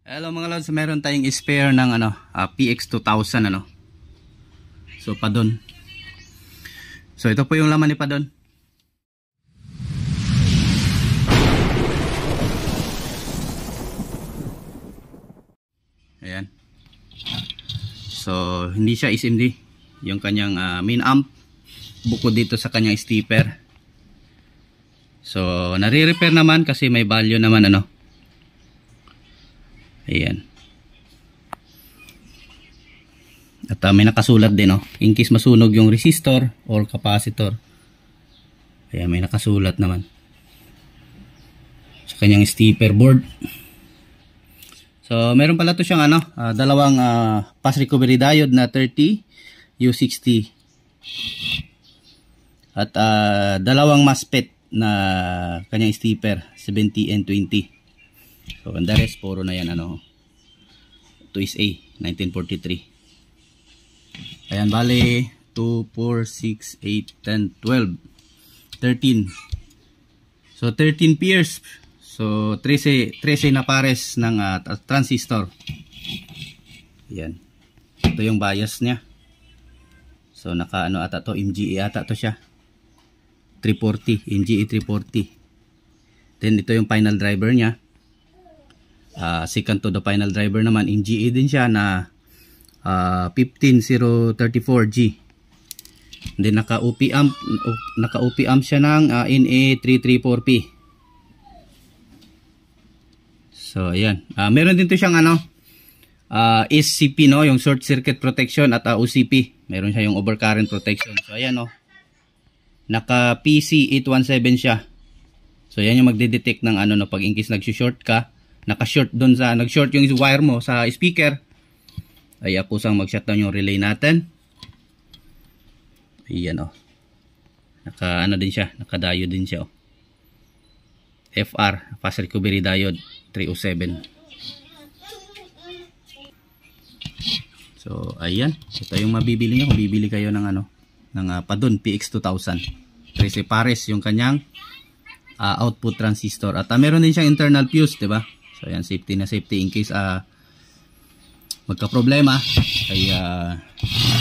Hello mga lods, meron tayong spare ng PX2000 So padon. So ito po yung laman ni padon. Ayan. So hindi siya SMD, yung kanyang main amp bukod dito sa kanyang stepper. So nare-repair naman kasi may value naman Ayan. At may nakasulat din in case masunog yung resistor or capacitor. Ayan, may nakasulat naman sa kanyang stepper board. So meron pala to siyang dalawang fast recovery diode na 30 U60 at dalawang MOSFET na kanyang stepper 70N20. So and the rest puro na yan 2SA 1943. Ayan, bali 2, 4, 6, 8, 10, 12, 13. So 13 pairs. So 13 na pares ng transistor. Ayan. Ito yung bias niya. So naka ata to, MGE ata to siya. 340, MGE 340. Then ito yung final driver niya. Second to the final driver naman, MGE din siya na 15034G. Then naka-OP amp siya ng NA334P. So ayan. Meron din to siyang SCP yung short circuit protection at OCP. Meron siya yung overcurrent protection. So ayan naka PC817 siya. So yan yung magde-detect ng pag in case nag-short ka, naka-short doon sa nag-short yung wire mo sa speaker. Ay kusang mag-shutdown yung relay natin. Ayan naka din siya, naka-diode din siya FR, fast recovery diode 307. So ayan, ito yung mabibili niyo kung bibili kayo ng ng padon PX2000. 13 pares yung kanyang output transistor at meron din siyang internal fuse, 'di ba? So ayan, safety na safety in case magka problema ay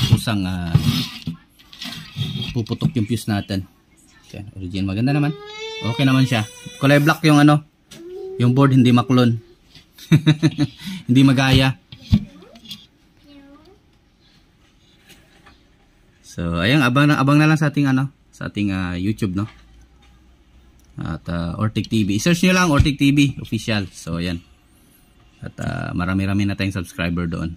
kusang puputok yung fuse natin. Okay, origin maganda naman. Okay naman siya. Kulay black yung yung board, hindi maklon. Hindi magaya. So ayan, abang na lang sa ating sa ating YouTube at Ortec TV. I-search nyo lang Ortec TV official. So ayan. At marami-rami na tayong subscriber doon.